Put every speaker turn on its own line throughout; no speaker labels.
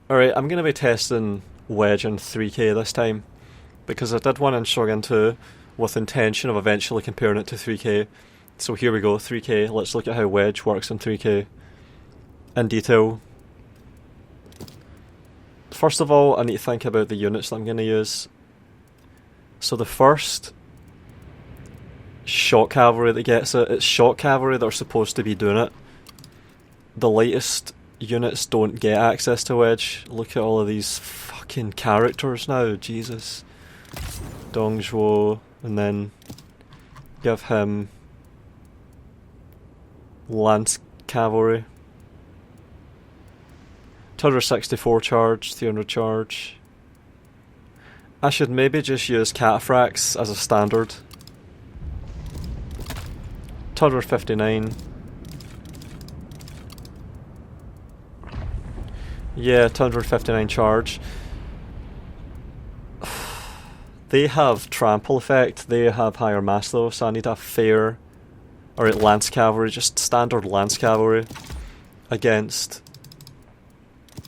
Alright, I'm going to be testing Wedge in 3K this time, because I did one in Shogun 2 with intention of eventually comparing it to 3K. So here we go, 3K, let's look at how Wedge works in 3K in detail. First of all, I need to think about the units that I'm going to use. So the first shock cavalry that gets it, it's shock cavalry that are supposed to be doing it. The latest units don't get access to Wedge. Look at all of these fucking characters now, Jesus. Dongzhuo, and then give him Lance Cavalry. 264 charge, 300 charge. I should maybe just use cataphracts as a standard. 259. Yeah, 259 charge. They have trample effect, they have higher mass though, so I need a fair... Alright, Lance Cavalry, just standard Lance Cavalry against...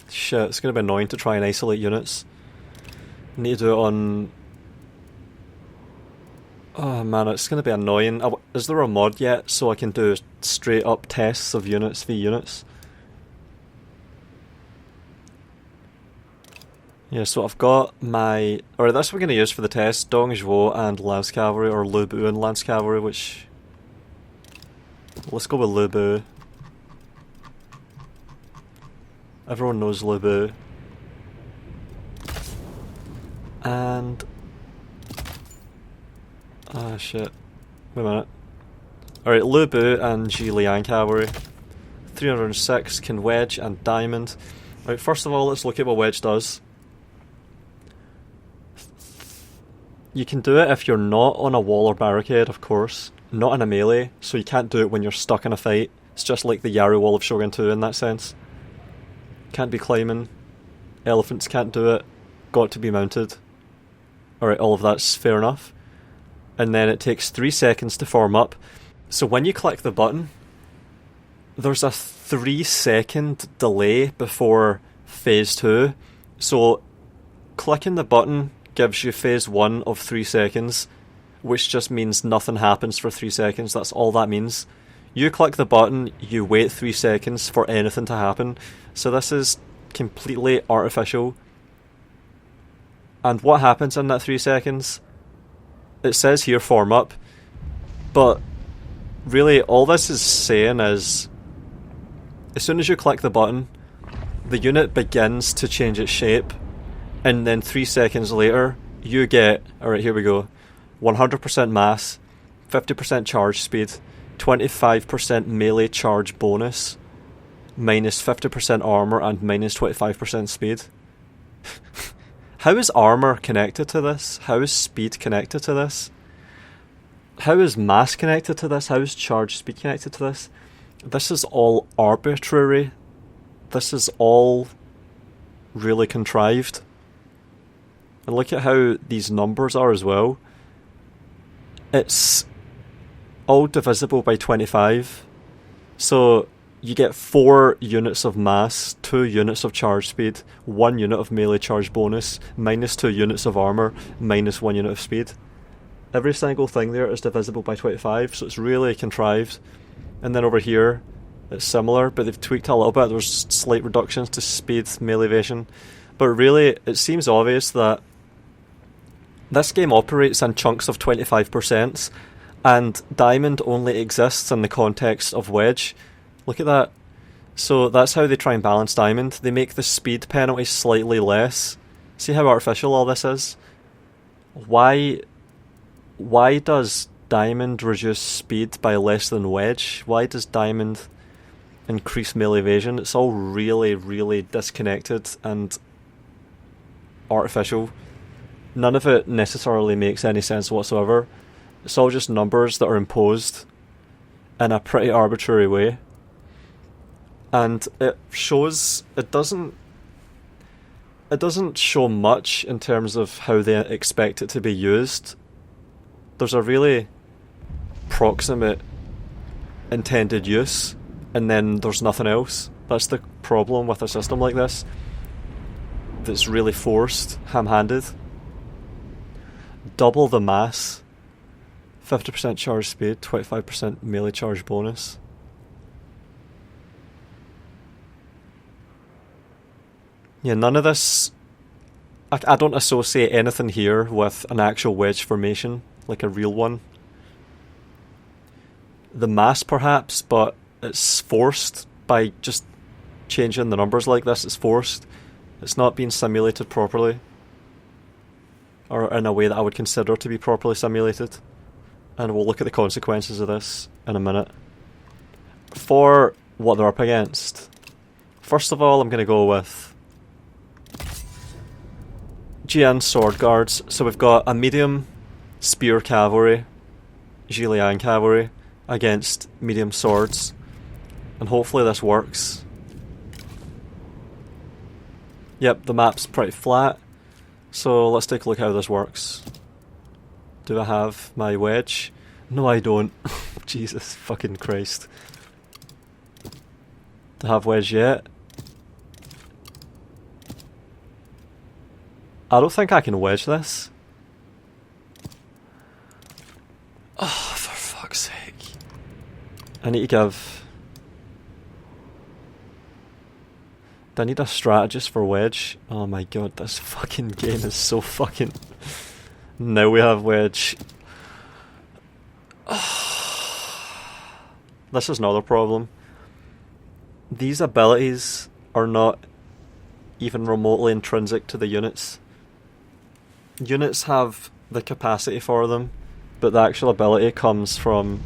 Shit, it's going to be annoying to try and isolate units. I need to do it on... Oh man, it's going to be annoying. Is there a mod yet so I can do straight up tests of units v units? Yeah, so I've got my... Alright, that's what we're going to use for the test. Dongzhuo and Lance Cavalry, or Lu Bu and Lance Cavalry, which... Let's go with Lu Bu. Everyone knows Lu Bu. And... Ah, shit. Wait a minute. Alright, Lu Bu and Ji Liang Cavalry. 306 can Wedge and Diamond. Alright, first of all, let's look at what Wedge does. You can do it if you're not on a wall or barricade, of course. Not in a melee, so you can't do it when you're stuck in a fight. It's just like the Yaru wall of Shogun 2 in that sense. Can't be climbing. Elephants can't do it. Got to be mounted. Alright, all of that's fair enough. And then it takes 3 seconds to form up. So when you click the button, there's a 3-second delay before phase 2. So clicking the button gives you phase 1 of 3 seconds, which just means nothing happens for 3 seconds. That's all that means. You click the button, you wait 3 seconds for anything to happen. So this is completely artificial. And what happens in that 3 seconds? It says here form up, but really all this is saying is, as soon as you click the button, the unit begins to change its shape, and then 3 seconds later you get, alright, here we go, 100% mass, 50% charge speed, 25% melee charge bonus, minus 50% armor and minus 25% speed. How is armor connected to this? How is speed connected to this? How is mass connected to this? How is charge speed connected to this? This is all arbitrary. This is all really contrived. And look at how these numbers are as well. It's all divisible by 25. So you get 4 units of mass, 2 units of charge speed, 1 unit of melee charge bonus, minus 2 units of armor, minus 1 unit of speed. Every single thing there is divisible by 25, so it's really contrived. And then over here, it's similar, but they've tweaked a little bit. There's slight reductions to speed, melee evasion. But really, it seems obvious that this game operates in chunks of 25%, and Diamond only exists in the context of Wedge. Look at that. So that's how they try and balance Diamond. They make the speed penalty slightly less. See how artificial all this is? Why does Diamond reduce speed by less than Wedge? Why does Diamond increase melee evasion? It's all really, really disconnected and artificial. None of it necessarily makes any sense whatsoever. It's all just numbers that are imposed in a pretty arbitrary way. And it shows, it doesn't show much in terms of how they expect it to be used. There's a really proximate intended use, and then there's nothing else. That's the problem with a system like this. that's really forced, ham-handed. Double the mass, 50% charge speed, 25% melee charge bonus. Yeah, none of this... I don't associate anything here with an actual wedge formation, like a real one. The mass perhaps, but it's forced by just changing the numbers like this. It's forced. It's not being simulated properly. Or in a way that I would consider to be properly simulated. And we'll look at the consequences of this in a minute. For what they're up against, first of all I'm going to go with Jian sword guards. So we've got a medium spear cavalry, Zhiliang cavalry, against medium swords. And hopefully this works. Yep, the map's pretty flat. So let's take a look how this works. Do I have my wedge? No, I don't. Jesus fucking Christ. Do I have wedge yet? I don't think I can wedge this. Oh, for fuck's sake. I need to give... Do I need a strategist for wedge? Oh my god, this fucking game is so fucking... Now we have wedge. This is another problem. These abilities are not even remotely intrinsic to the units. Units have the capacity for them, but the actual ability comes from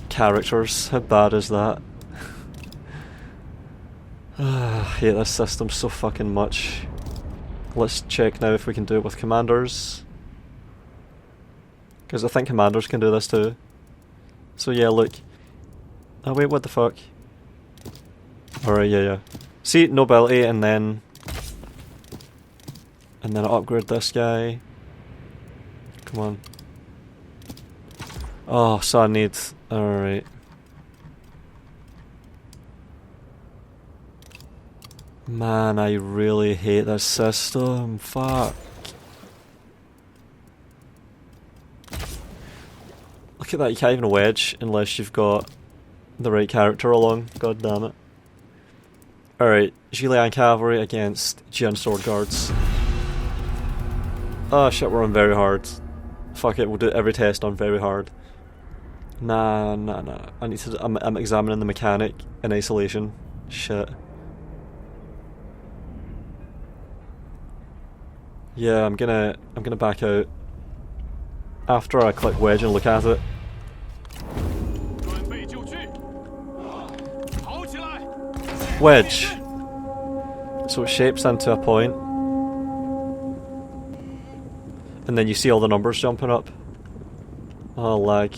characters. How bad is that? I hate this system so fucking much. Let's check now if we can do it with commanders. Because I think commanders can do this too. So yeah, look. Oh wait, what the fuck? Alright, yeah. See, no ability, and then I upgrade this guy. Come on. Oh, so I need... Alright. Man, I really hate this system. Fuck. Look at that, you can't even wedge unless you've got the right character along. God damn it. Alright, Zhiliang Cavalry against Jian Sword Guards. Oh shit, we're on very hard. Fuck it, we'll do every test on very hard. Nah. I need to... I'm examining the mechanic in isolation. Shit. Yeah, I'm gonna back out after I click wedge and look at it. Wedge. So it shapes into a point, and then you see all the numbers jumping up. Oh lag,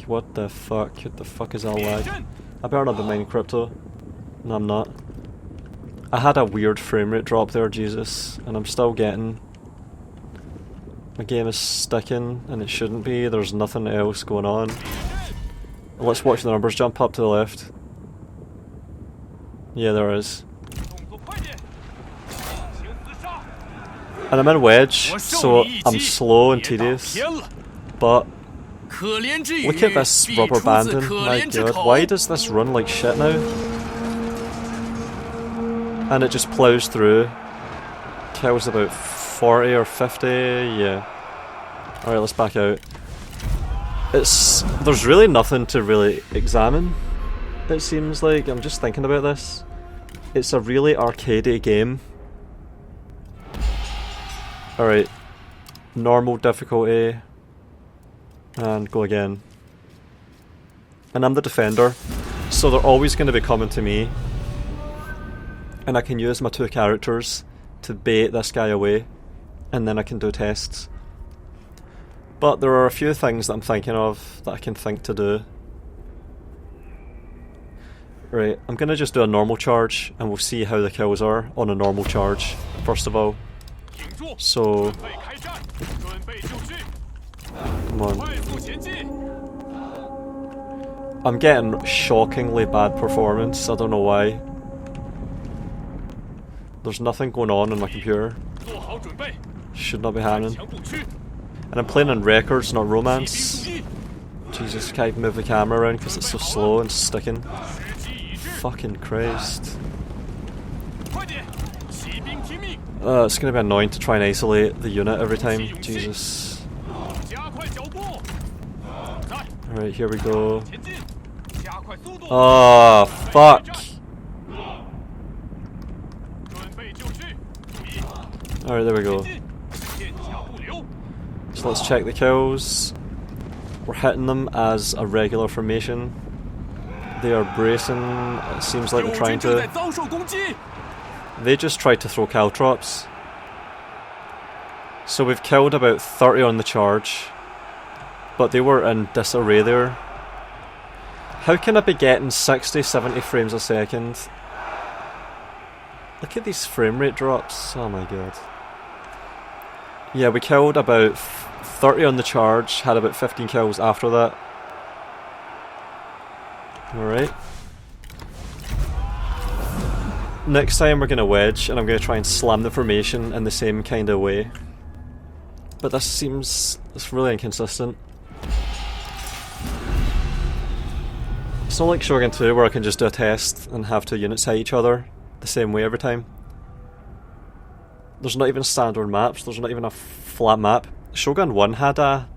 what the fuck? What the fuck is all lag? I better not be mining crypto. No, I'm not. I had a weird frame rate drop there, Jesus, and I'm still getting... My game is sticking, and it shouldn't be. There's nothing else going on. Let's watch the numbers jump up to the left. Yeah, there is. And I'm in wedge, so I'm slow and tedious. But look at this rubber banding. My god, why does this run like shit now? And it just plows through. Kills about 40 or 50, yeah. Alright, let's back out. There's really nothing to really examine, it seems like. I'm just thinking about this. It's a really arcadey game. Alright. Normal difficulty. And go again. And I'm the defender, so they're always going to be coming to me. And I can use my two characters to bait this guy away, and then I can do tests. But there are a few things that I'm thinking of that I can think to do. Right, I'm gonna just do a normal charge, and we'll see how the kills are on a normal charge, first of all. So... Come on. I'm getting shockingly bad performance, I don't know why. There's nothing going on my computer. Should not be happening. And I'm playing on records, not romance. Jesus, can't even move the camera around because it's so slow and sticking. Fucking Christ. It's gonna be annoying to try and isolate the unit every time. Jesus. Alright, here we go. Oh, fuck! Alright, there we go. So let's check the kills. We're hitting them as a regular formation. They are bracing. It seems like they're trying to... They just tried to throw caltrops. So we've killed about 30 on the charge. But they were in disarray there. How can I be getting 60, 70 frames a second? Look at these frame rate drops. Oh my god. Yeah, we killed about 30 on the charge, had about 15 kills after that. Alright. Next time we're going to wedge, and I'm going to try and slam the formation in the same kind of way. But this seems... it's really inconsistent. It's not like Shogun 2 where I can just do a test and have two units hit each other the same way every time. There's not even standard maps, there's not even a flat map. Shogun 1 had a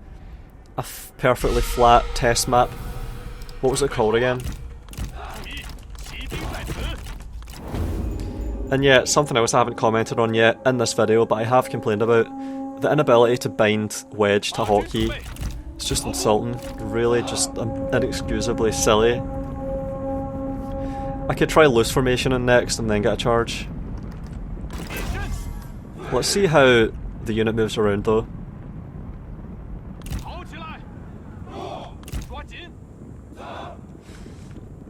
perfectly flat test map. What was it called again? And yeah, something else I haven't commented on yet in this video, but I have complained about. The inability to bind Wedge to Hotkey. It's just insulting. Really just inexcusably silly. I could try loose formation in next and then get a charge. Let's see how the unit moves around though.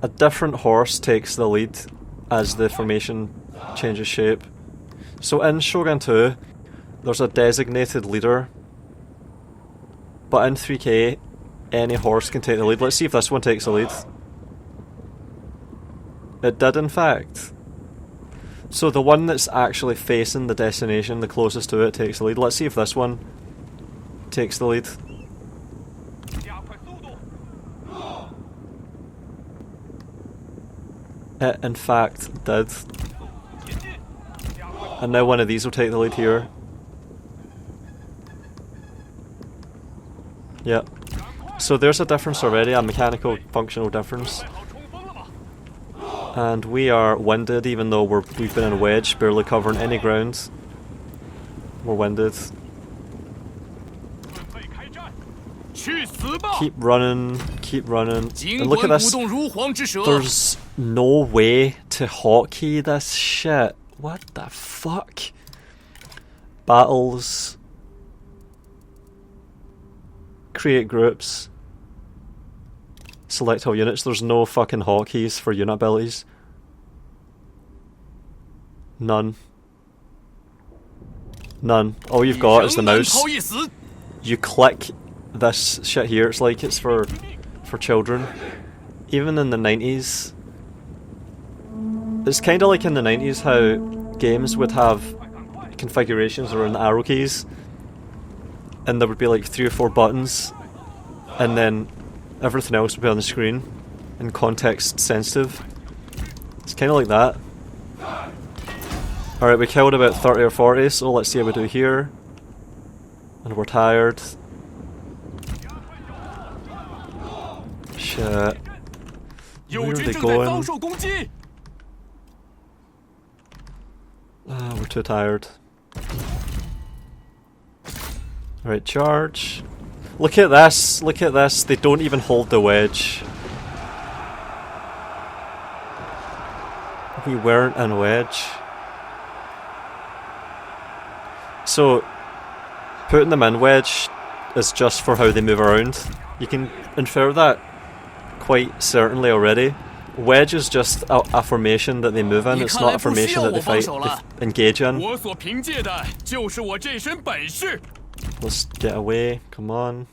A different horse takes the lead as the formation changes shape. So in Shogun 2, there's a designated leader, but in 3K, any horse can take the lead. Let's see if this one takes the lead. It did in fact. So the one that's actually facing the destination, the closest to it, takes the lead. Let's see if this one takes the lead. It in fact did. And now one of these will take the lead here. Yep. So there's a difference already, a mechanical functional difference. And we are winded even though we've been in a wedge, barely covering any ground. We're winded. Keep running, keep running. And look at this. There's no way to hotkey this shit. What the fuck? Battles. Create groups. Select all units. There's no fucking hotkeys for unit abilities. None. None. All you've got is the mouse. You click this shit here. It's like it's for children. Even in the 90s. It's kind of like in the 90s how games would have configurations around the arrow keys. And there would be like 3 or 4 buttons. And then everything else would be on the screen. And context sensitive. It's kind of like that. Alright, we killed about 30 or 40, so let's see how we do here. And we're tired. Shit. Where are they going? We're too tired. Alright, charge. Look at this, look at this. They don't even hold the wedge. We weren't in wedge. So, putting them in wedge is just for how they move around. You can infer that quite certainly already. Wedge is just a formation that they move in, it's not a formation that they engage in. Let's get away, come on.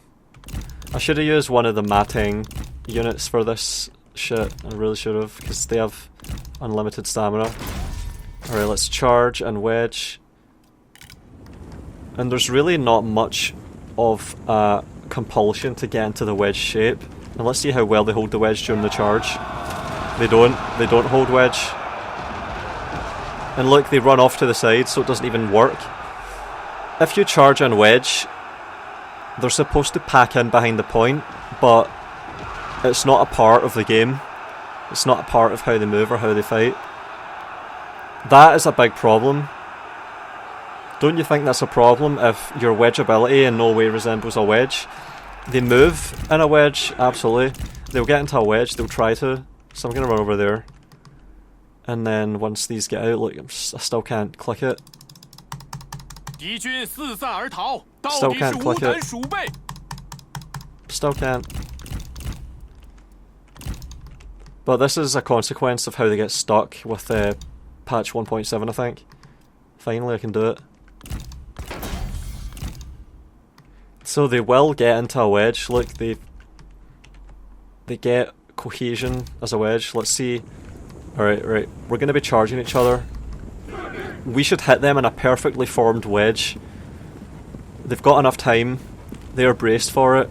I should have used one of the matting units for this shit, I really should have, because they have unlimited stamina. Alright, let's charge and wedge. And there's really not much of a compulsion to get into the wedge shape. And let's see how well they hold the wedge during the charge. They don't hold wedge. And look, they run off to the side, so it doesn't even work. If you charge and wedge, they're supposed to pack in behind the point, but it's not a part of the game. It's not a part of how they move or how they fight. That is a big problem. Don't you think that's a problem if your wedge ability in no way resembles a wedge? They move in a wedge, absolutely. They'll get into a wedge, they'll try to. So I'm going to run over there. And then once these get out, look, I still can't click it. Still can't click it. Still can't. But this is a consequence of how they get stuck with patch 1.7, I think. Finally I can do it. So they will get into a wedge. Look, they get cohesion as a wedge. Let's see. Alright, right. We're going to be charging each other. We should hit them in a perfectly formed wedge. They've got enough time. They are braced for it.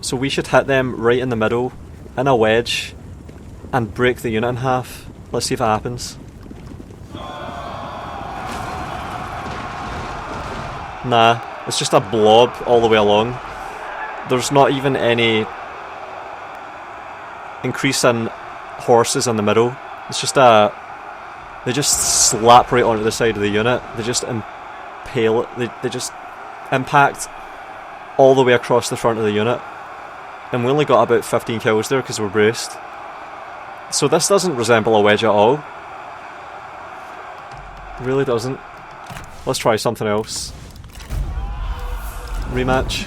So we should hit them right in the middle, in a wedge, and break the unit in half. Let's see if it happens. Nah, it's just a blob all the way along. There's not even any increase in horses in the middle. It's just they just slap right onto the side of the unit. They just impale it. They just impact all the way across the front of the unit. And we only got about 15 kills there because we're braced. So this doesn't resemble a wedge at all. It really doesn't. Let's try something else. Rematch.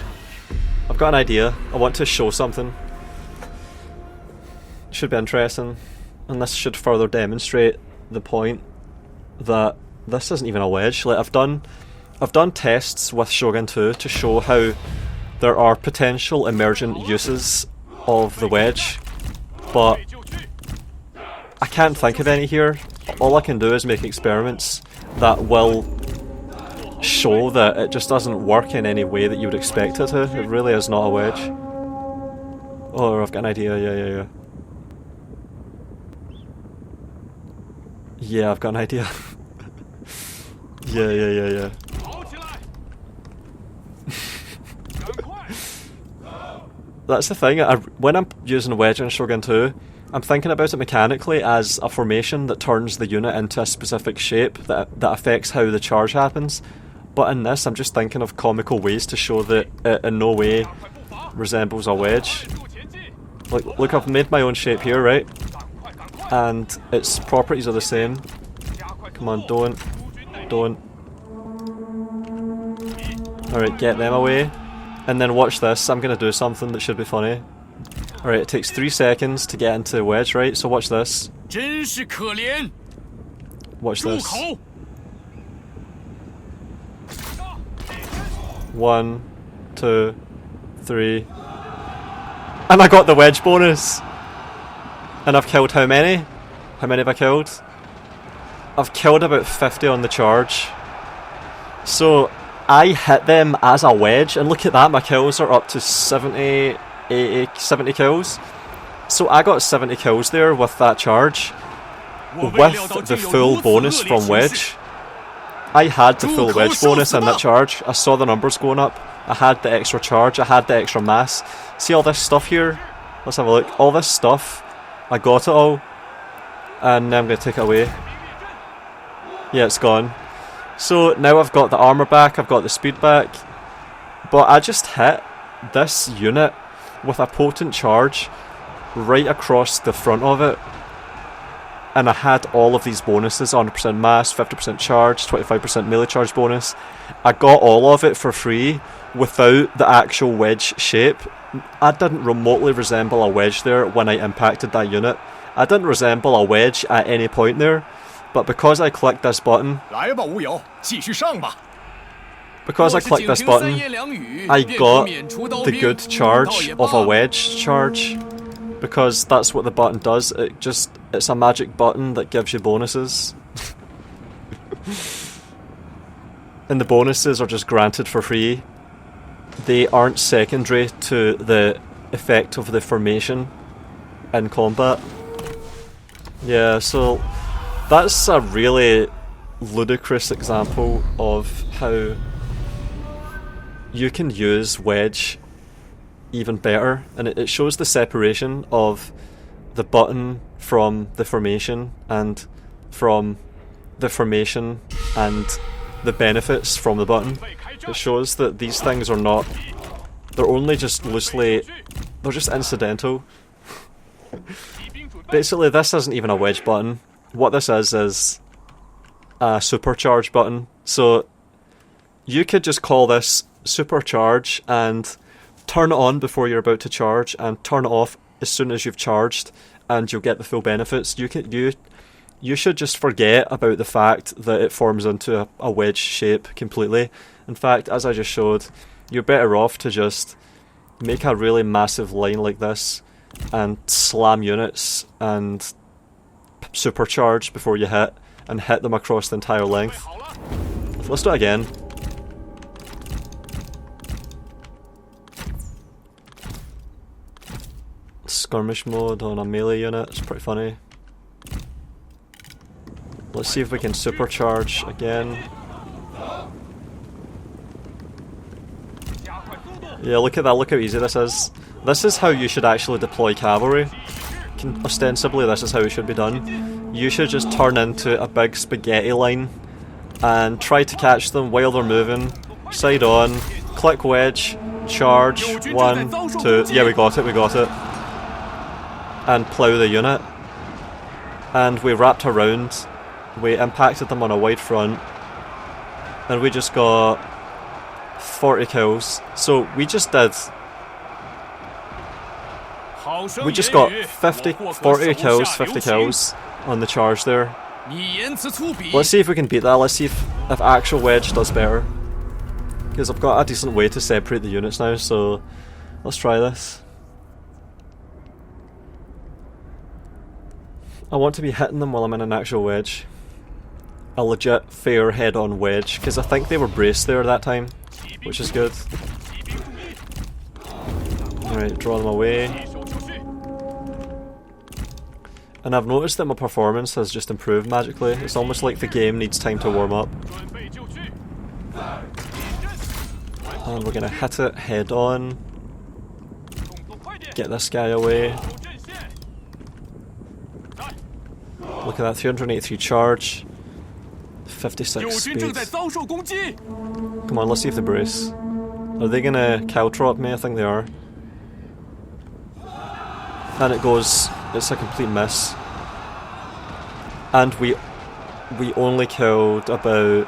I've got an idea. I want to show something. Should be interesting. And this should further demonstrate the point that this isn't even a wedge. Like I've done tests with Shogun 2 to show how there are potential emergent uses of the wedge, but I can't think of any here. All I can do is make experiments that will show that it just doesn't work in any way that you would expect it to. It really is not a wedge. Oh, I've got an idea. Yeah. Yeah, I've got an idea. Yeah. That's the thing, when I'm using wedge in Shogun 2, I'm thinking about it mechanically as a formation that turns the unit into a specific shape that affects how the charge happens. But in this, I'm just thinking of comical ways to show that it in no way resembles a wedge. Like, look, I've made my own shape here, right? And its properties are the same. Come on, don't. Alright, get them away. And then watch this, I'm going to do something that should be funny. Alright, it takes 3 seconds to get into the wedge, right? So watch this. Watch this. 1, 2, 3. And I got the wedge bonus! And I've killed how many? How many have I killed? I've killed about 50 on the charge. So I hit them as a wedge, and look at that, my kills are up to 70, 80, 70 kills. So I got 70 kills there with that charge, with the full bonus from wedge. I had the full wedge bonus in that charge. I saw the numbers going up. I had the extra charge, I had the extra mass. See all this stuff here? Let's have a look. All this stuff, I got it all. And now I'm going to take it away. Yeah, it's gone. So now I've got the armour back, I've got the speed back. But I just hit this unit with a potent charge right across the front of it. And I had all of these bonuses, 100% mass, 50% charge, 25% melee charge bonus. I got all of it for free without the actual wedge shape. I didn't remotely resemble a wedge there when I impacted that unit. I didn't resemble a wedge at any point there. But because I clicked this button, I got the good charge of a wedge charge. Because that's what the button does. It's a magic button that gives you bonuses. And the bonuses are just granted for free. They aren't secondary to the effect of the formation in combat. Yeah, so that's a really ludicrous example of how you can use wedge even better, and it shows the separation of the button from the formation, and from the formation and the benefits from the button. It shows that these things are not, they're only just loosely, they're just incidental. Basically, this isn't even a wedge button. What this is a supercharge button. So you could just call this supercharge and turn it on before you're about to charge, and turn it off as soon as you've charged, and you'll get the full benefits. You should just forget about the fact that it forms into a wedge shape completely. In fact, as I just showed, you're better off to just make a really massive line like this and slam units and supercharge before you hit, and hit them across the entire length. Let's do it again. Skirmish mode on a melee unit, it's pretty funny. Let's see if we can supercharge again. Yeah, look at that, look how easy this is. This is how you should actually deploy cavalry. Ostensibly, this is how it should be done. You should just turn into a big spaghetti line and try to catch them while they're moving. Side on, click wedge, charge, 1, 2, yeah, we got it. And plough the unit. And we wrapped around, we impacted them on a wide front, and we just got 40 kills. So we just got 40 kills, 50 kills on the charge there. Let's see if we can beat that. Let's see if actual wedge does better, because I've got a decent way to separate the units now, so let's try this. I want to be hitting them while I'm in an actual wedge. A legit fair head-on wedge, because I think they were braced there that time, which is good. Alright, draw them away. And I've noticed that my performance has just improved magically. It's almost like the game needs time to warm up. And we're gonna hit it head on. Get this guy away. Look at that, 383 charge. 56 speed. Come on, let's see if they brace. Are they gonna caltrop me? I think they are. And it goes, it's a complete miss. And we only killed about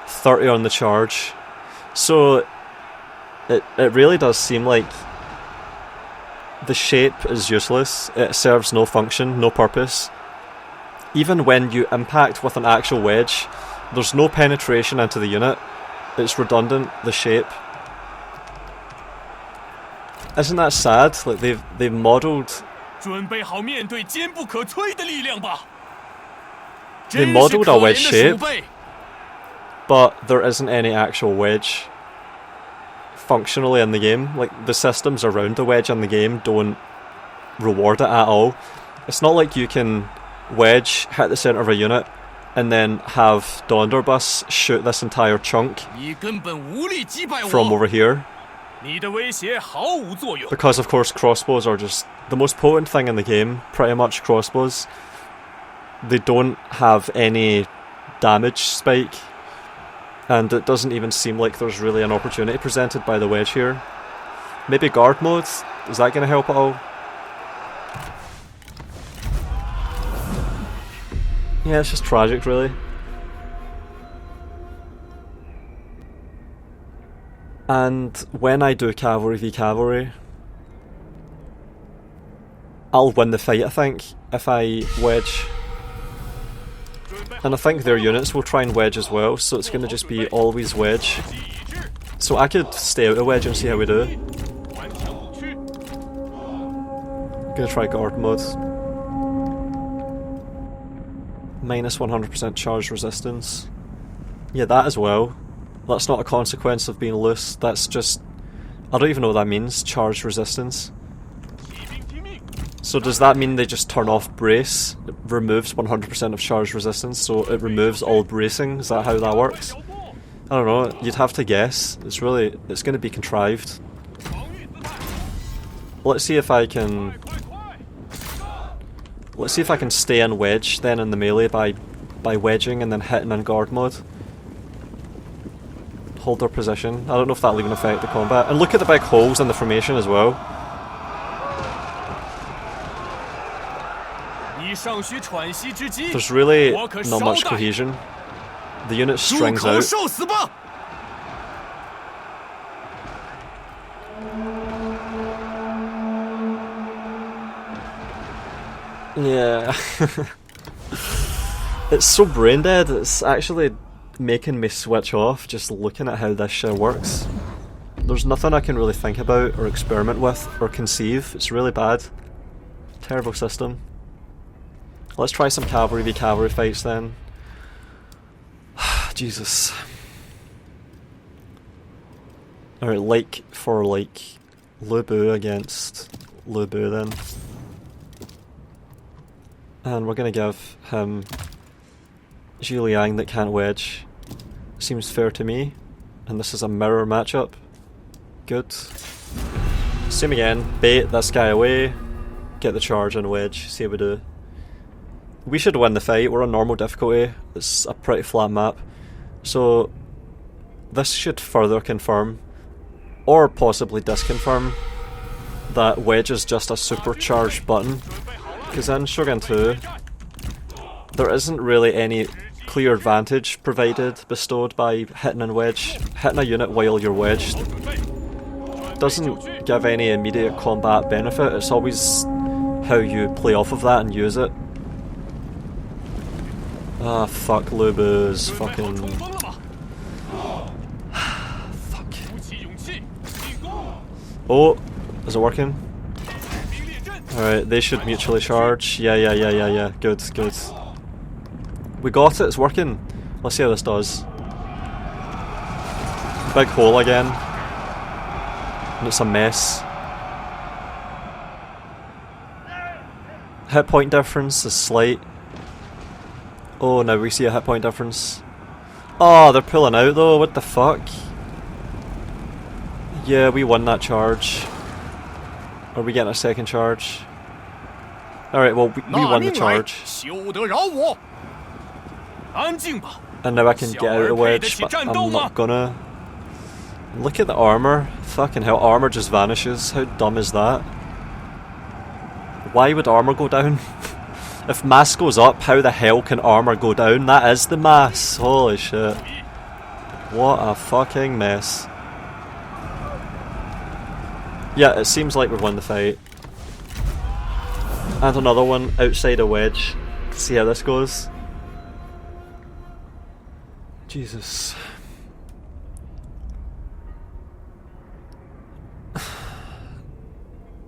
30 on the charge. So it really does seem like the shape is useless. It serves no function, no purpose. Even when you impact with an actual wedge, there's no penetration into the unit. It's redundant, the shape. Isn't that sad? Like they've modelled... They modelled a wedge shape, but there isn't any actual wedge functionally in the game. Like, the systems around the wedge in the game don't reward it at all. It's not like you can wedge, hit the centre of a unit, and then have Donderbus shoot this entire chunk from over here. Because of course crossbows are just the most potent thing in the game, pretty much crossbows. They don't have any damage spike, and it doesn't even seem like there's really an opportunity presented by the wedge here. Maybe guard mode? Is that going to help at all? Yeah, it's just tragic, really. And when I do Cavalry v Cavalry, I'll win the fight, I think, if I wedge. And I think their units will try and wedge as well, so it's going to just be always wedge. So I could stay out of wedge and see how we do. I'm going to try guard mode. Minus 100% charge resistance. Yeah, that as well. That's not a consequence of being loose. That's just... I don't even know what that means, charge resistance. So does that mean they just turn off brace? It removes 100% of charge resistance, so it removes all bracing? Is that how that works? I don't know, you'd have to guess. It's going to be contrived. Let's see if I can... Let's see if I can stay in wedge then in the melee by wedging and then hitting in guard mode. Hold their position. I don't know if that'll even affect the combat. And look at the big holes in the formation as well. There's really not much cohesion. The unit strings out. Yeah. It's so brain dead, it's actually making me switch off just looking at how this shit works. There's nothing I can really think about or experiment with or conceive. It's really bad. Terrible system. Let's try some cavalry v cavalry fights then. Jesus. Alright, like for like Lubu against Lubu then. And we're gonna give him Zhu that can't wedge. Seems fair to me. And this is a mirror matchup. Good. Same again, bait this guy away, get the charge and wedge, see how we do. We should win the fight, we're on normal difficulty, it's a pretty flat map. So this should further confirm, or possibly disconfirm, that wedge is just a supercharged button. Because in Shogun 2, there isn't really any clear advantage bestowed by hitting and wedge. Hitting a unit while you're wedged doesn't give any immediate combat benefit, it's always how you play off of that and use it. Ah, fuck Lubu's fucking... Fuck. Oh, is it working? Alright, they should mutually charge. Yeah. Good. We got it, it's working. Let's see how this does. Big hole again. And it's a mess. Hit point difference is slight. Oh, now we see a hit point difference. Oh, they're pulling out though, what the fuck? Yeah, we won that charge. Are we getting a second charge? Alright, well, we won the charge. And now I can get out of the wedge, but I'm not gonna. Look at the armour. Fucking hell, armour just vanishes. How dumb is that? Why would armour go down? If mass goes up, how the hell can armour go down? That is the mass. Holy shit. What a fucking mess. Yeah, it seems like we've won the fight. And another one outside a wedge. See how this goes. Jesus.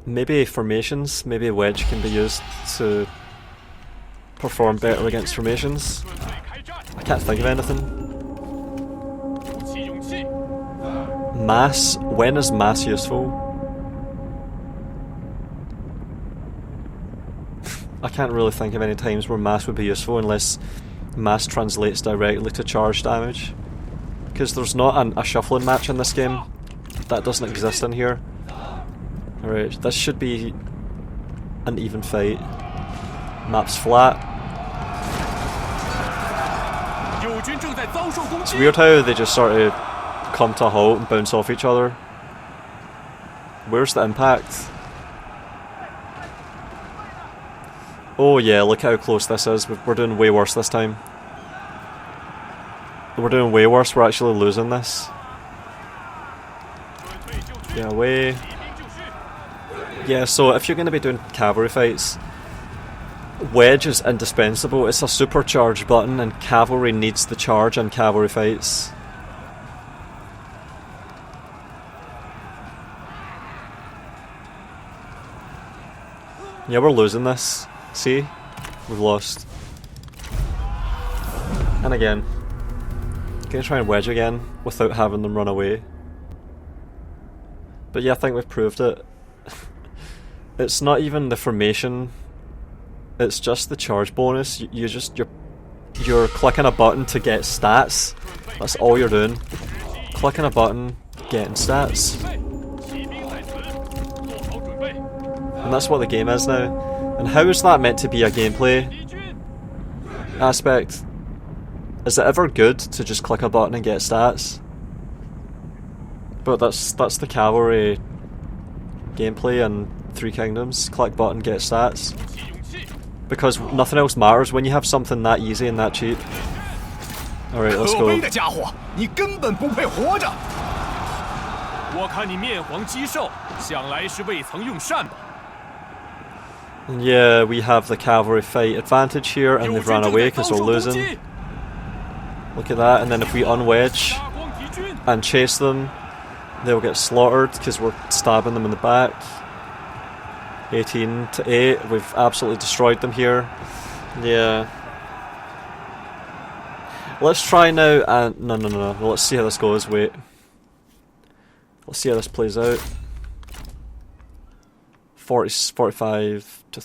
Maybe formations, maybe a wedge can be used to perform better against formations. I can't think of anything. Mass? When is mass useful? I can't really think of any times where mass would be useful unless mass translates directly to charge damage. Because there's not a shuffling match in this game. That doesn't exist in here. Alright, this should be an even fight. Map's flat. It's weird how they just sort of come to a halt and bounce off each other. Where's the impact? Oh yeah, look how close this is. We're doing way worse this time. We're doing way worse, we're actually losing this. Get away. Yeah, so if you're going to be doing cavalry fights, wedge is indispensable. It's a supercharged button and cavalry needs the charge in cavalry fights. Yeah, we're losing this. See? We've lost. And again. Gonna try and wedge again without having them run away. But yeah, I think we've proved it. It's not even the formation. It's just the charge bonus. You're clicking a button to get stats. That's all you're doing. Clicking a button, getting stats. And that's what the game is now. And how is that meant to be a gameplay aspect? Is it ever good to just click a button and get stats? But that's the Cavalry gameplay in Three Kingdoms. Click button, get stats. Because nothing else matters when you have something that easy and that cheap. Alright, let's go. And yeah, we have the Cavalry fight advantage here, and they've ran away because we're losing. Look at that, and then if we unwedge and chase them, they'll get slaughtered because we're stabbing them in the back. 18 to 8, we've absolutely destroyed them here. Yeah. Let's try now and... No. Well, let's see how this goes, wait. Let's see how this plays out. 45 to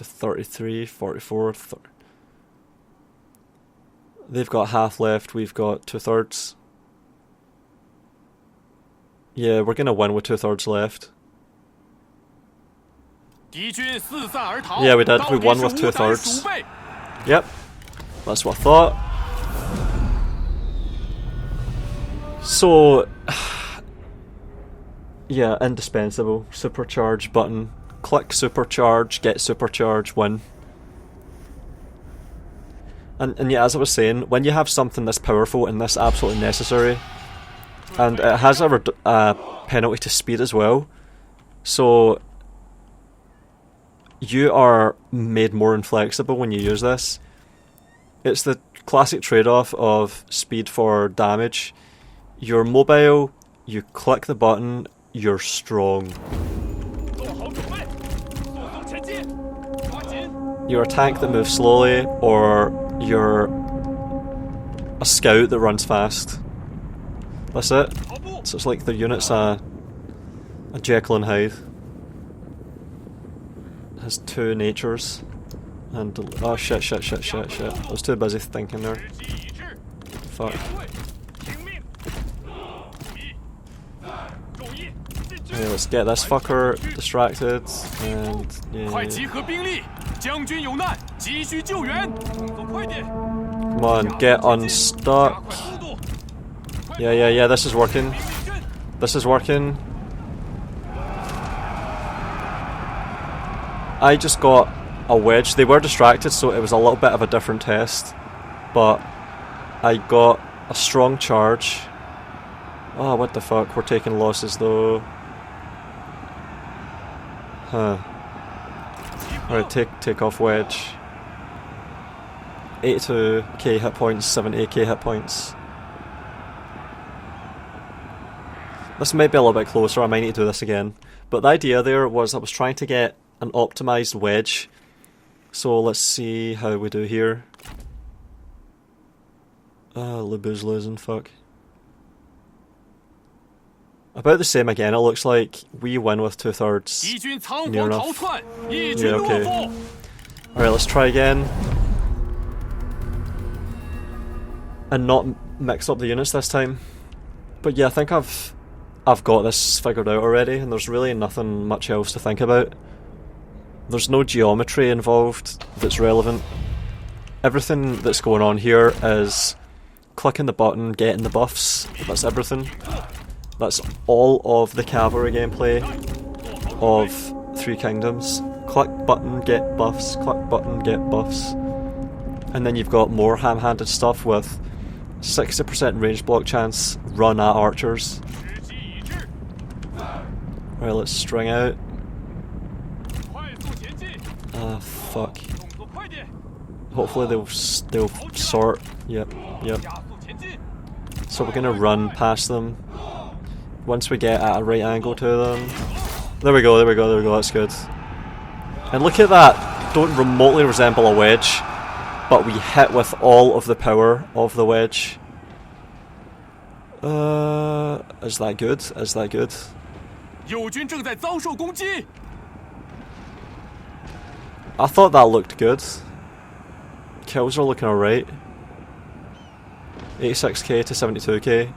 33, 44... They've got half left, we've got 2/3. Yeah, we're gonna win with 2/3 left. Yeah, we did. We won with 2/3. Yep. That's what I thought. So... yeah, indispensable. Supercharge button. Click supercharge, get supercharge, win. And yeah, as I was saying, when you have something this powerful and this absolutely necessary, and it has a penalty to speed as well, so you are made more inflexible when you use this. It's the classic trade-off of speed for damage. You're mobile, you click the button, you're strong. You're a tank that moves slowly, or you're a scout that runs fast. That's it. So it's like the unit's a Jekyll and Hyde. It has two natures. And oh shit. I was too busy thinking there. Fuck. Okay, let's get this fucker distracted and yeah. Come on, get unstuck. Yeah, this is working. This is working. I just got a wedge. They were distracted, so it was a little bit of a different test. But I got a strong charge. Oh, what the fuck? We're taking losses though. Huh. Alright, take off wedge. 82k hit points, 78k hit points. This might be a little bit closer, I might need to do this again. But the idea there was I was trying to get an optimized wedge. So let's see how we do here. Lubu's losing, fuck. About the same again, it looks like we win with 2/3. Near enough. Yeah, okay. Alright, let's try again. And not mix up the units this time. But yeah, I think I've got this figured out already, and there's really nothing much else to think about. There's no geometry involved that's relevant. Everything that's going on here is clicking the button, getting the buffs. That's everything. That's all of the Cavalry gameplay of Three Kingdoms. Click button, get buffs, click button, get buffs. And then you've got more ham-handed stuff with 60% range block chance, run at archers. Right, let's string out. Ah, fuck. Hopefully they'll sort. Yep. So we're gonna run past them. Once we get at a right angle to them. There we go, that's good. And look at that, don't remotely resemble a wedge. but we hit with all of the power of the wedge. Is that good? Is that good?
友军正在遭受攻击。
I thought that looked good. Kills are looking alright. 86k to 72k.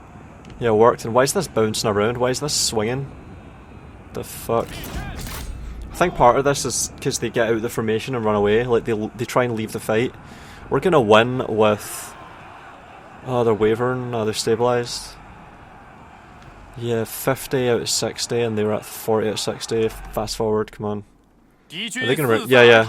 Yeah, it worked. And why is this bouncing around? Why is this swinging? The fuck? I think part of this is because they get out of the formation and run away. Like, they try and leave the fight. We're gonna win with... Oh, they're wavering. No, they're stabilised. Yeah, 50 out of 60 and they were at 40 out of 60. Fast forward, come on. Are they gonna yeah.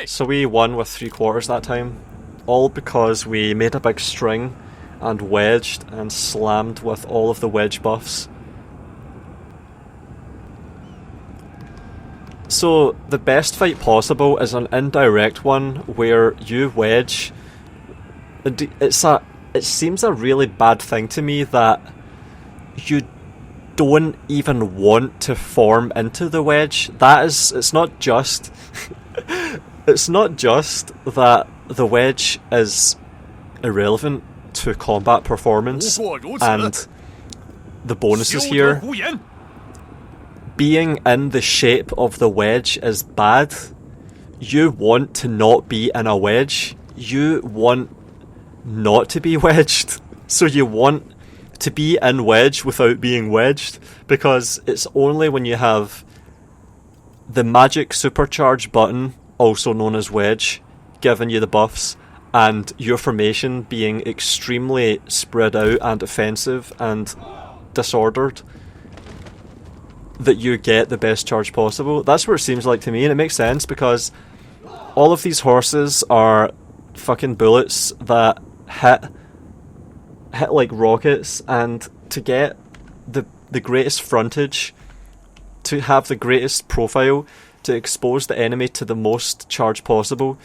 So we won with 3/4 that time. All because we made a big string and wedged and slammed with all of the wedge buffs. So the best fight possible is an indirect one where you wedge. It seems a really bad thing to me that you don't even want to form into the wedge. It's not just it's not just that the wedge is irrelevant to combat performance and the bonuses here. Being in the shape of the wedge is bad. You want to not be in a wedge. You want not to be wedged. So you want to be in wedge without being wedged, because it's only when you have the magic supercharge button, also known as wedge, giving you the buffs, and your formation being extremely spread out and offensive and disordered, that you get the best charge possible. That's what it seems like to me, and it makes sense because all of these horses are fucking bullets that hit like rockets, and to get the greatest frontage, to have the greatest profile, to expose the enemy to the most charge possible,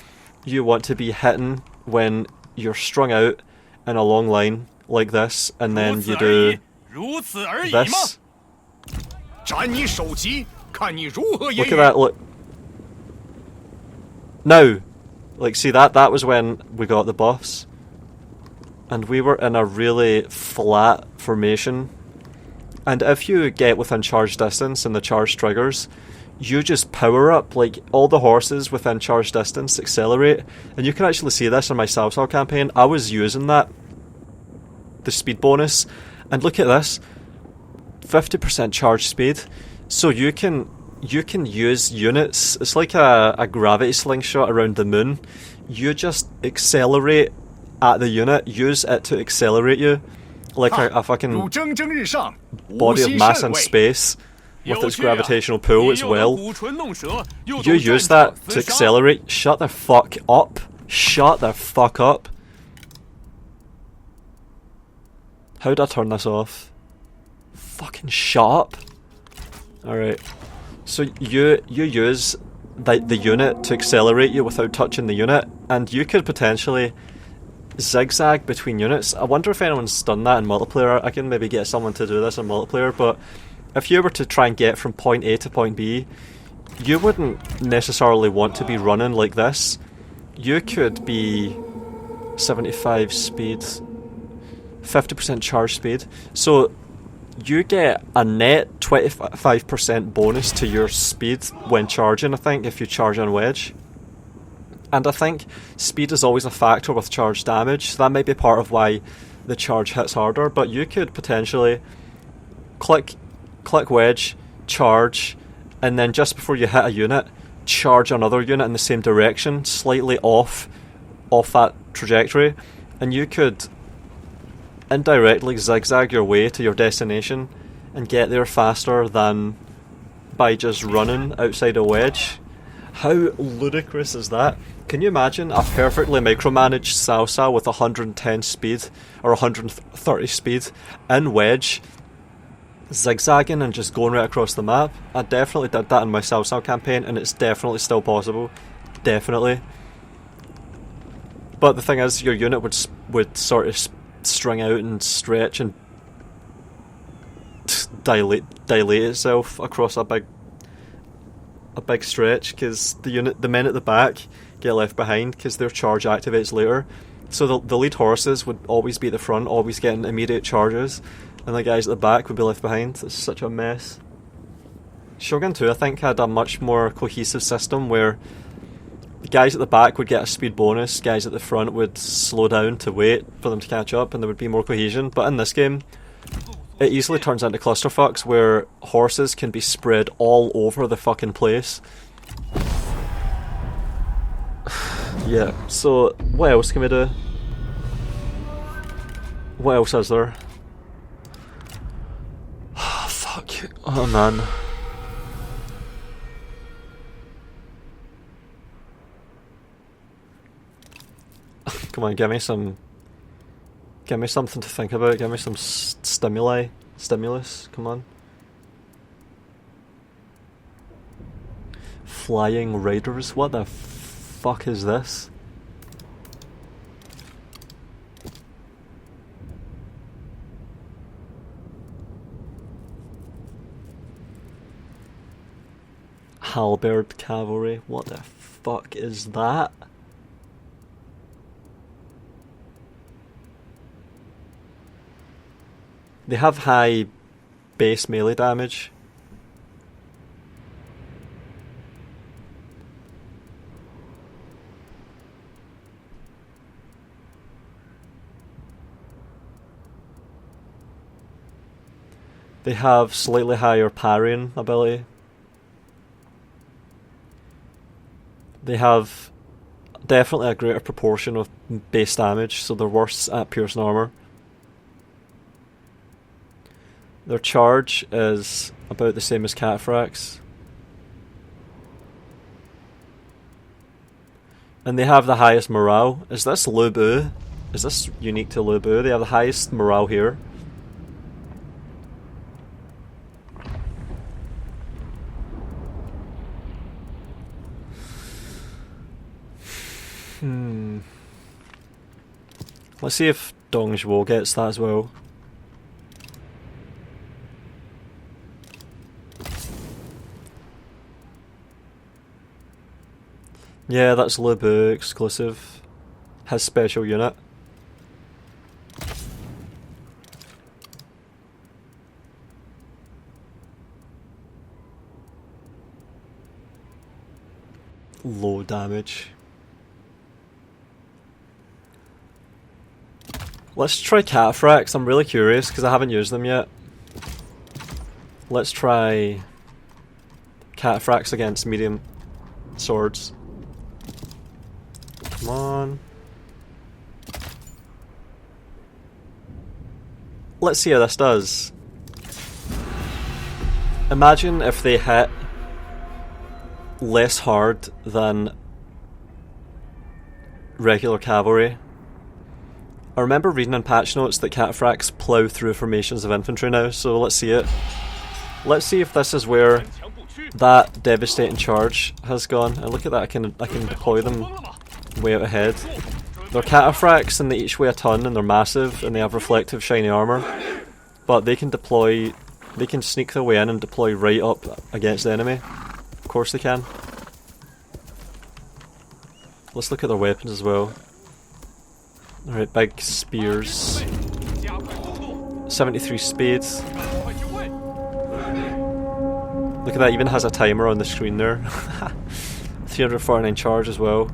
you want to be hitting when you're strung out in a long line like this, and then you do this. Look at that, look. Now, like, see that was when we got the buffs. And we were in a really flat formation. And if you get within charge distance and the charge triggers, you just power up. Like, all the horses within charge distance accelerate. And you can actually see this in my Salsal campaign. I was using that, the speed bonus. And look at this. 50% charge speed. So you can use units. It's like a gravity slingshot around the moon. You just accelerate at the unit, use it to accelerate you like a fucking body of mass in space with its gravitational pull as well. You use that to accelerate. Shut the fuck up. Shut the fuck up. How'd I turn this off? Fucking shut up. Alright. So you use the unit to accelerate you without touching the unit, and you could potentially zigzag between units. I wonder if anyone's done that in multiplayer. I can maybe get someone to do this in multiplayer, but if you were to try and get from point A to point B, you wouldn't necessarily want to be running like this. You could be 75 speed, 50% charge speed, so you get a net 25% bonus to your speed when charging, I think, if you charge on wedge. And I think speed is always a factor with charge damage, so that might be part of why the charge hits harder, but you could potentially click wedge, charge, and then just before you hit a unit, charge another unit in the same direction, slightly off that trajectory, and you could indirectly zigzag your way to your destination and get there faster than by just running outside a wedge. How ludicrous is that? Can you imagine a perfectly micromanaged Salsa with 110 speed or 130 speed in wedge, zigzagging and just going right across the map? I definitely did that in my Salsa campaign, and it's definitely still possible. Definitely. But the thing is, your unit would sort of string out and stretch and dilate itself across a big a big stretch because the men at the back get left behind because their charge activates later. So the lead horses would always be at the front, always getting immediate charges, and the guys at the back would be left behind. It's such a mess. Shogun 2, I think, had a much more cohesive system where the guys at the back would get a speed bonus, guys at the front would slow down to wait for them to catch up, and there would be more cohesion. But in this game, it easily turns into clusterfucks where horses can be spread all over the fucking place. Yeah, so what else can we do? What else is there? Fuck. Oh man. Come on, give me something to think about, give me some stimulus, come on. Flying raiders, what the fuck is this? Halberd cavalry, what the fuck is that? They have high base melee damage. They have slightly higher parrying ability. They have definitely a greater proportion of base damage, so they're worse at piercing armor. Their charge is about the same as cataphracts. And they have the highest morale. Is this Lubu? Is this unique to Lubu? They have the highest morale here. Let's see if Dongzhuo gets that as well. Yeah, that's Lubu exclusive. His special unit. Low damage. Let's try cataphracts. I'm really curious because I haven't used them yet. Let's try cataphracts against medium swords. Come on. Let's see how this does. Imagine if they hit less hard than regular cavalry. I remember reading in patch notes that cataphracts plough through formations of infantry now, so let's see it. Let's see if this is where that devastating charge has gone. And look at that, I can deploy them way out ahead. They're cataphracts and they each weigh a ton and they're massive and they have reflective shiny armour. But they can sneak their way in and deploy right up against the enemy. Of course they can. Let's look at their weapons as well. Alright, big spears. 73 speed. Look at that, even has a timer on the screen there. 349 charge as well.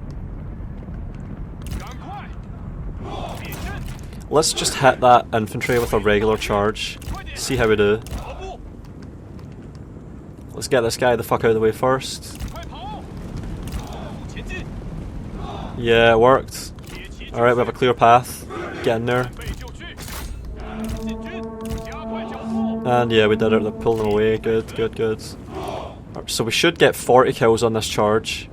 Let's just hit that infantry with a regular charge. See how we do. Let's get this guy the fuck out of the way first. Yeah, it worked. Alright, we have a clear path. Get in there. And yeah, we did it. They're pulling away. Good, good, good. So we should get 40 kills on this charge.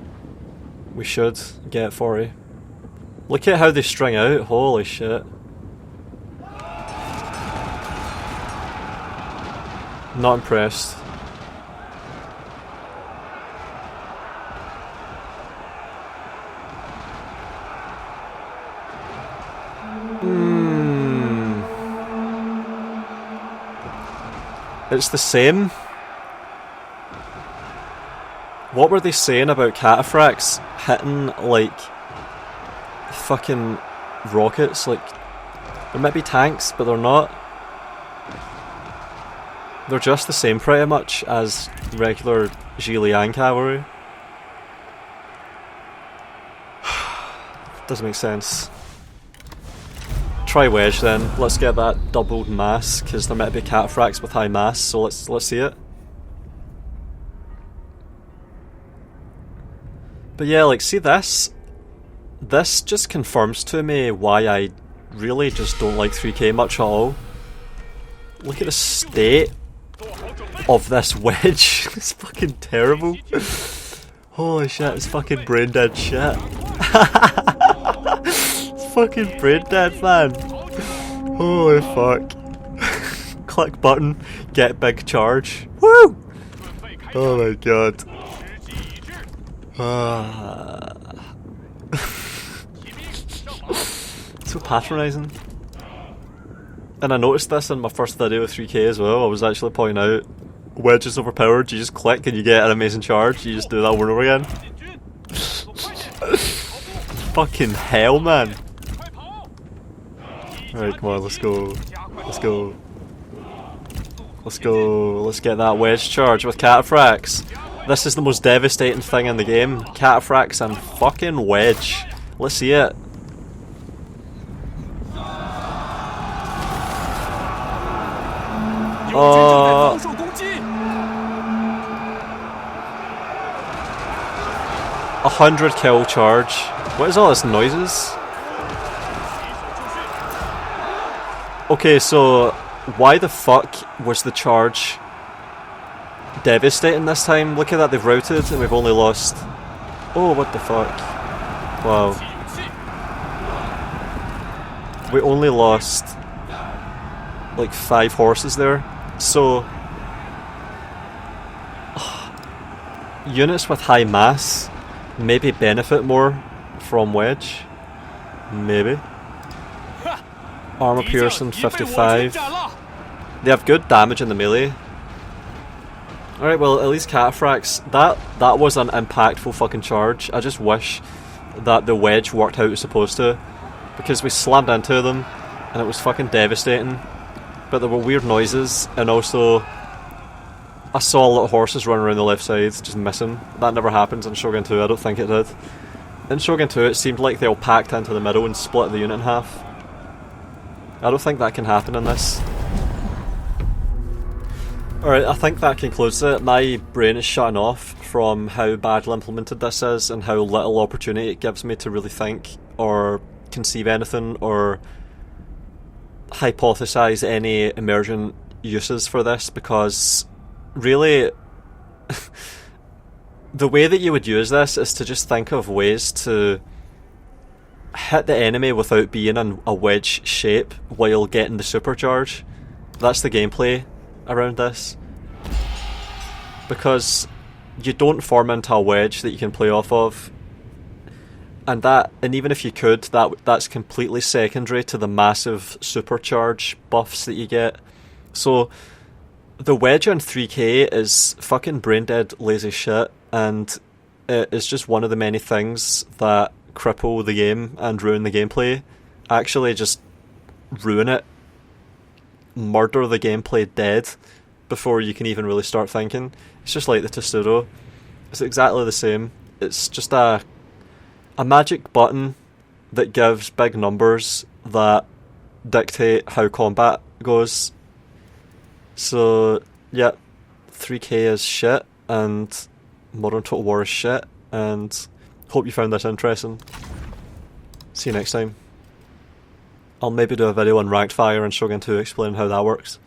We should get 40. Look at how they string out. Holy shit. Not impressed. It's the same. What were they saying about cataphracts hitting like fucking rockets? Like, there might be tanks, but they're not. They're just the same pretty much as regular Zhiliang cavalry. Doesn't make sense. Try wedge then. Let's get that doubled mass, because there might be cataphracts with high mass, so let's see it. But yeah, like, see this? This just confirms to me why I really just don't like 3K much at all. Look at the state of this wedge. It's fucking terrible. Holy shit, it's fucking brain dead shit. It's fucking brain dead, man. Holy fuck. Click button, get big charge. Woo! Oh my god. So patronising. And I noticed this in my first video with 3K as well. I was actually pointing out wedge is overpowered. You just click and you get an amazing charge. You just do that over and over again. Fucking hell, man. Alright, come on, let's go. Let's go. Let's go. Let's get that wedge charge with cataphracts. This is the most devastating thing in the game. Cataphracts and fucking wedge. Let's see it. Uh, 100 kill charge. What is all this noises? Okay, so why the fuck was the charge devastating this time? Look at that, they've routed and we've only lost... Oh, what the fuck. Wow. We only lost like 5 horses there. So units with high mass maybe benefit more from wedge. Maybe. Armor piercing 55. They have good damage in the melee. Alright, well at least cataphracts, that was an impactful fucking charge. I just wish that the wedge worked how it was supposed to, because we slammed into them and it was fucking devastating. But there were weird noises, and also I saw a lot of horses running around the left side just missing. That never happens in Shogun 2, I don't think it did. In Shogun 2 it seemed like they all packed into the middle and split the unit in half. I don't think that can happen in this. Alright, I think that concludes it. My brain is shutting off from how badly implemented this is and how little opportunity it gives me to really think or conceive anything or hypothesize any emergent uses for this, because really the way that you would use this is to just think of ways to hit the enemy without being in a wedge shape while getting the supercharge. That's the gameplay around this, because you don't form into a wedge that you can play off of, and even if you could, that's completely secondary to the massive supercharge buffs that you get. So the wedge on 3K is fucking brain dead lazy shit, and it is just one of the many things that cripple the game and ruin the gameplay. Actually just ruin it, murder the gameplay dead before you can even really start thinking. It's just like the Testudo. It's exactly the same. It's just a magic button that gives big numbers that dictate how combat goes. So yeah, 3K is shit and Modern Total War is shit, and hope you found this interesting. See you next time. I'll maybe do a video on ranked fire and Shogun 2 explaining how that works.